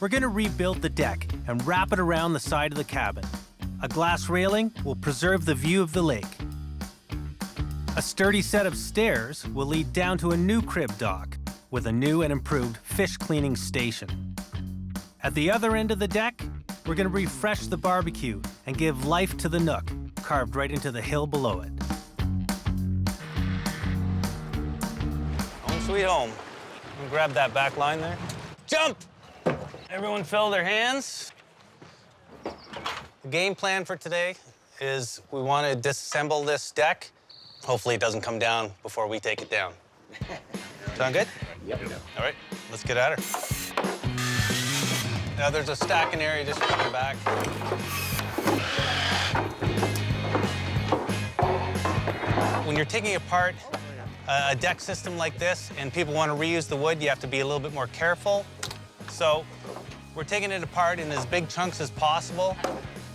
we're gonna rebuild the deck and wrap it around the side of the cabin. A glass railing will preserve the view of the lake. A sturdy set of stairs will lead down to a new crib dock with a new and improved fish cleaning station. At the other end of the deck, we're gonna refresh the barbecue and give life to the nook, carved right into the hill below it. Home sweet home. Grab that back line there. Jump! Everyone fill their hands. The game plan for today is we want to disassemble this deck. Hopefully it doesn't come down before we take it down. Sound good? Yep. All right, let's get at her. Now there's a stacking area just coming back. When you're taking apart a deck system like this and people want to reuse the wood, you have to be a little bit more careful. So we're taking it apart in as big chunks as possible.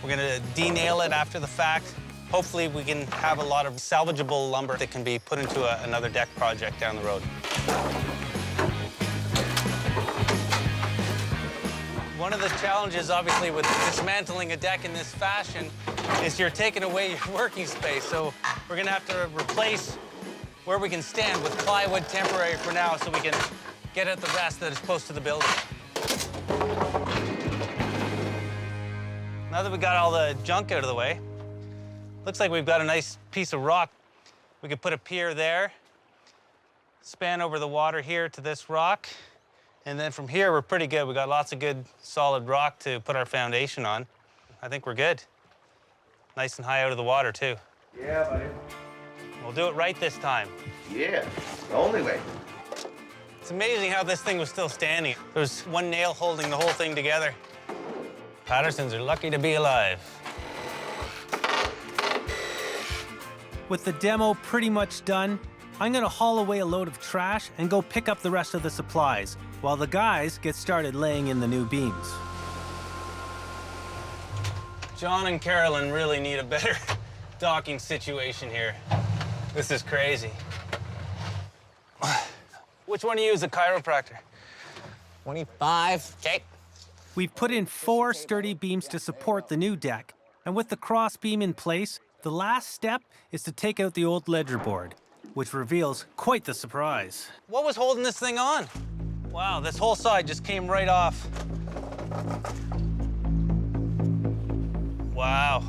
We're going to de-nail it after the fact. Hopefully we can have a lot of salvageable lumber that can be put into another deck project down the road. One of the challenges, obviously, with dismantling a deck in this fashion is you're taking away your working space. So we're going to have to replace where we can stand with plywood temporary for now so we can get at the rest that is close to the building. Now that we got all the junk out of the way, looks like we've got a nice piece of rock. We could put a pier there, span over the water here to this rock, and then from here we're pretty good. We got lots of good solid rock to put our foundation on. I think we're good. Nice and high out of the water too. Yeah, buddy. We'll do it right this time. Yeah, the only way. It's amazing how this thing was still standing. There's one nail holding the whole thing together. Pattersons are lucky to be alive. With the demo pretty much done, I'm gonna haul away a load of trash and go pick up the rest of the supplies, while the guys get started laying in the new beams. John and Carolyn really need a better docking situation here. This is crazy. Which one of you is a chiropractor? 25. Okay. We've put in 4 sturdy beams to support the new deck, and with the cross beam in place, the last step is to take out the old ledger board, which reveals quite the surprise. What was holding this thing on? Wow, this whole side just came right off. Wow.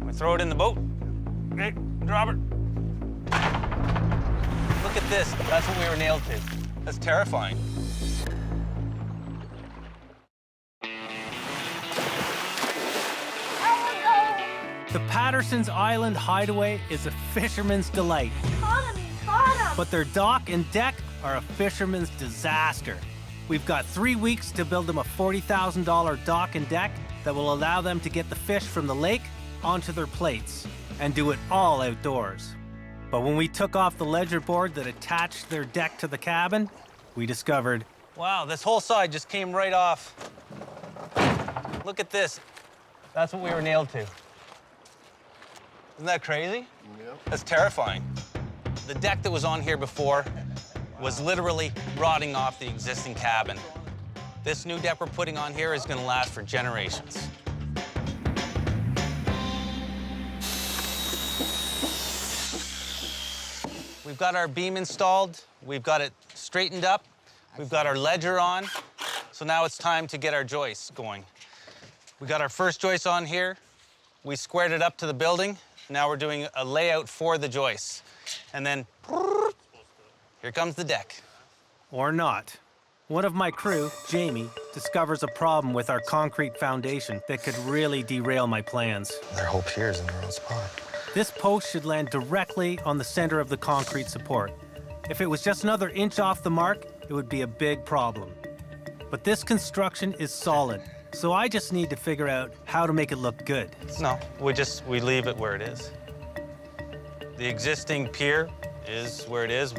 We throw it in the boat. Okay, drop it. Look at this. That's what we were nailed to. That's terrifying. The Patterson's Island Hideaway is a fisherman's delight. Caught him! But their dock and deck are a fisherman's disaster. We've got 3 weeks to build them a $40,000 dock and deck that will allow them to get the fish from the lake onto their plates and do it all outdoors. But when we took off the ledger board that attached their deck to the cabin, we discovered, wow, this whole side just came right off. Look at this. That's what we were nailed to. Isn't that crazy? Yep. That's terrifying. The deck that was on here before was literally rotting off the existing cabin. This new deck we're putting on here is going to last for generations. We've got our beam installed. We've got it straightened up. We've got our ledger on. So now it's time to get our joists going. We got our first joist on here. We squared it up to the building. Now we're doing a layout for the joists. And then, here comes the deck. or not. One of my crew, Jamie, discovers a problem with our concrete foundation that could really derail my plans. Their whole pier is in the wrong spot. This post should land directly on the center of the concrete support. If it was just another inch off the mark, it would be a big problem. But this construction is solid, so I just need to figure out how to make it look good. No, we leave it where it is. The existing pier is where it is.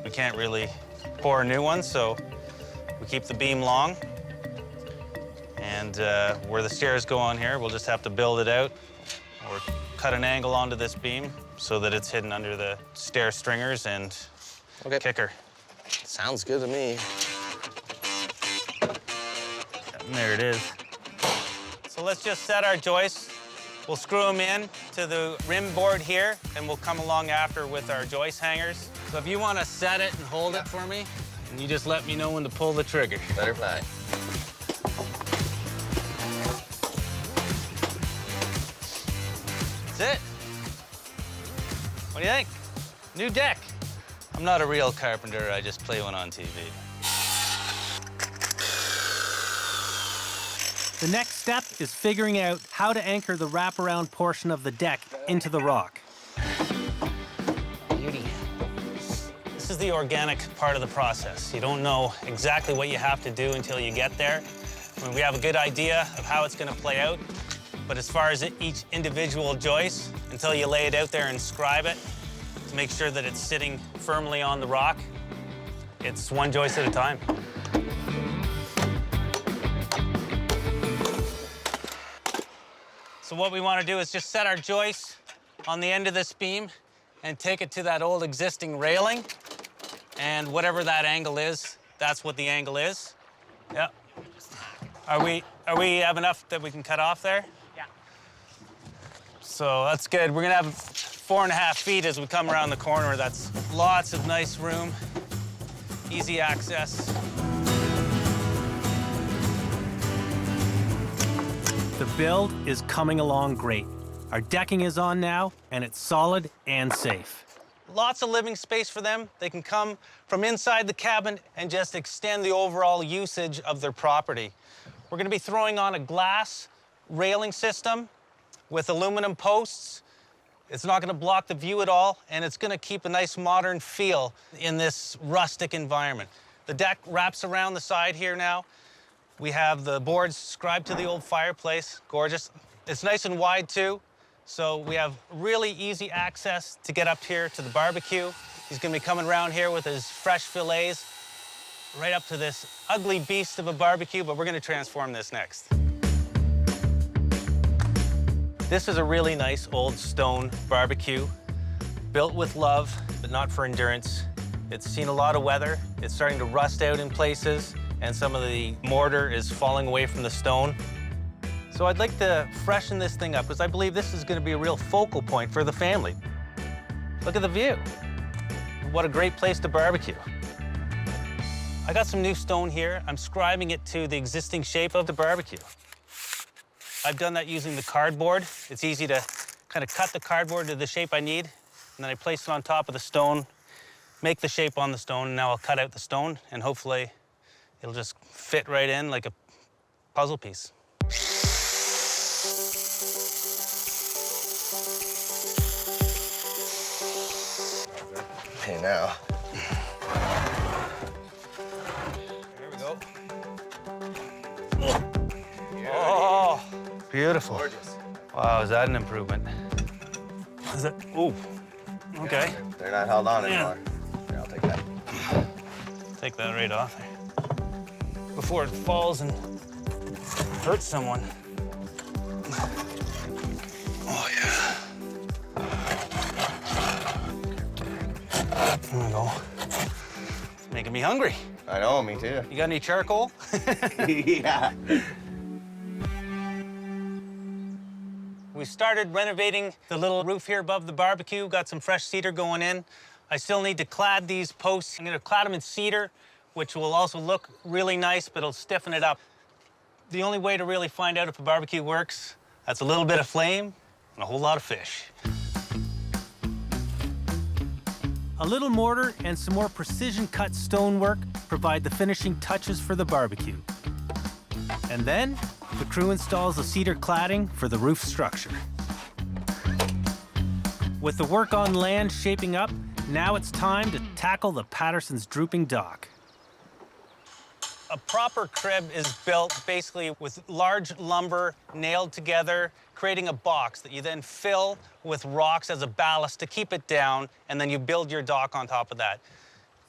We can't really pour a new one, so we keep the beam long. And where the stairs go on here, we'll just have to build it out or cut an angle onto this beam so that it's hidden under the stair stringers and kicker. Sounds good to me. And there it is. So let's just set our joists. We'll screw them in to the rim board here, and we'll come along after with our joist hangers. So if you want to set it and hold it for me, and you just let me know when to pull the trigger. Butterfly. That's it. What do you think? New deck. I'm not a real carpenter, I just play one on TV. The next step is figuring out how to anchor the wraparound portion of the deck into the rock. Beauty. This is the organic part of the process. You don't know exactly what you have to do until you get there. I mean, we have a good idea of how it's going to play out, but as far as each individual joist, until you lay it out there and scribe it to make sure that it's sitting firmly on the rock, it's one joist at a time. So what we want to do is just set our joist on the end of this beam and take it to that old existing railing. And whatever that angle is, that's what the angle is. Yeah. Are we have enough that we can cut off there? Yeah. So that's good. We're gonna have 4.5 feet as we come around the corner. That's lots of nice room, easy access. The build is coming along great. Our decking is on now, and it's solid and safe. Lots of living space for them. They can come from inside the cabin and just extend the overall usage of their property. We're gonna be throwing on a glass railing system with aluminum posts. It's not gonna block the view at all, and it's gonna keep a nice modern feel in this rustic environment. The deck wraps around the side here now. We have the boards scribed to the old fireplace, gorgeous. It's nice and wide too, so we have really easy access to get up here to the barbecue. He's gonna be coming around here with his fresh fillets, right up to this ugly beast of a barbecue, but we're gonna transform this next. This is a really nice old stone barbecue, built with love, but not for endurance. It's seen a lot of weather. It's starting to rust out in places, and some of the mortar is falling away from the stone. So I'd like to freshen this thing up, because I believe this is gonna be a real focal point for the family. Look at the view. What a great place to barbecue. I got some new stone here. I'm scribing it to the existing shape of the barbecue. I've done that using the cardboard. It's easy to kind of cut the cardboard to the shape I need, and then I place it on top of the stone, make the shape on the stone, and now I'll cut out the stone, and hopefully it'll just fit right in like a puzzle piece. Hey, now. There we go. Oh, beautiful. Gorgeous. Wow, is that an improvement? Is that, ooh, okay. They're not held on Yeah. anymore. Here, I'll take that. Take that right off there. Before it falls and hurts someone. Oh, yeah. There we go. It's making me hungry. I know, me too. You got any charcoal? Yeah. We started renovating the little roof here above the barbecue, got some fresh cedar going in. I still need to clad these posts. I'm gonna clad them in cedar, which will also look really nice, but it'll stiffen it up. The only way to really find out if a barbecue works, that's a little bit of flame and a whole lot of fish. A little mortar and some more precision-cut stonework provide the finishing touches for the barbecue. And then, the crew installs the cedar cladding for the roof structure. With the work on land shaping up, now it's time to tackle the Patterson's drooping dock. A proper crib is built basically with large lumber nailed together, creating a box that you then fill with rocks as a ballast to keep it down, and then you build your dock on top of that.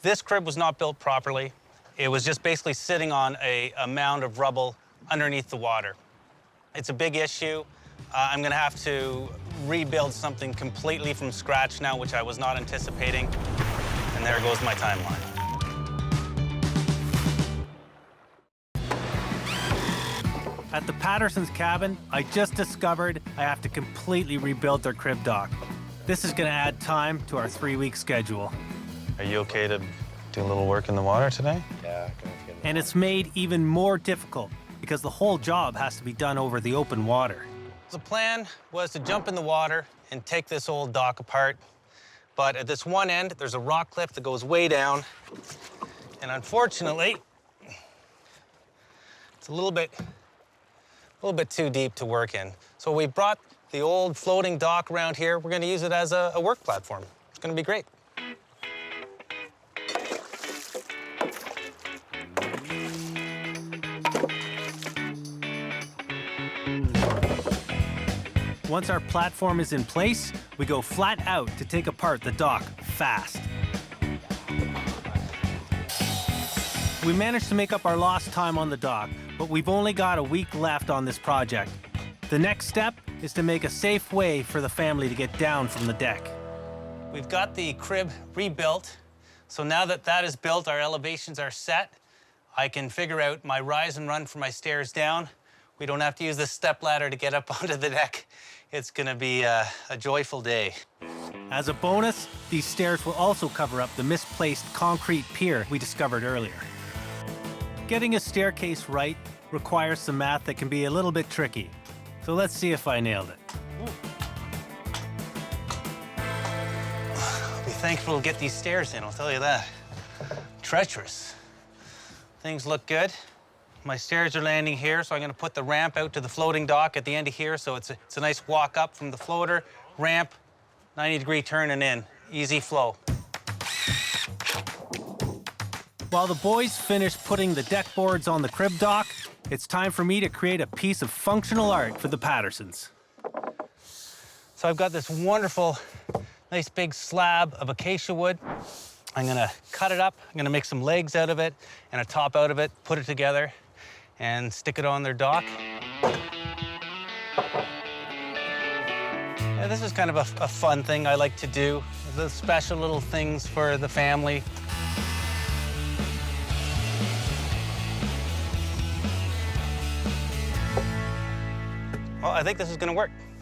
This crib was not built properly. It was just basically sitting on a mound of rubble underneath the water. It's a big issue. I'm gonna have to rebuild something completely from scratch now, which I was not anticipating. And there goes my timeline. At the Pattersons' cabin, I just discovered I have to completely rebuild their crib dock. This is going to add time to our 3-week schedule. Are you okay to do a little work in the water today? Yeah, gonna get And it's made even more difficult because the whole job has to be done over the open water. The plan was to jump in the water and take this old dock apart. But at this one end, there's a rock cliff that goes way down. And unfortunately, it's a little bit too deep to work in. So we brought the old floating dock around here. We're gonna use it as a work platform. It's gonna be great. Once our platform is in place, we go flat out to take apart the dock fast. We managed to make up our lost time on the dock, but we've only got a week left on this project. The next step is to make a safe way for the family to get down from the deck. We've got the crib rebuilt. So now that that is built, our elevations are set. I can figure out my rise and run for my stairs down. We don't have to use the step ladder to get up onto the deck. It's gonna be a joyful day. As a bonus, these stairs will also cover up the misplaced concrete pier we discovered earlier. Getting a staircase right requires some math that can be a little bit tricky. So let's see if I nailed it. I'll be thankful to get these stairs in, I'll tell you that. Treacherous. Things look good. My stairs are landing here, so I'm gonna put the ramp out to the floating dock at the end of here, so it's a nice walk up from the floater, ramp, 90-degree turn and in. Easy flow. While the boys finish putting the deck boards on the crib dock, it's time for me to create a piece of functional art for the Pattersons. So I've got this wonderful, nice big slab of acacia wood. I'm gonna cut it up, I'm gonna make some legs out of it and a top out of it, put it together, and stick it on their dock. Yeah, this is kind of a fun thing I like to do. The special little things for the family. Well, I think this is gonna work.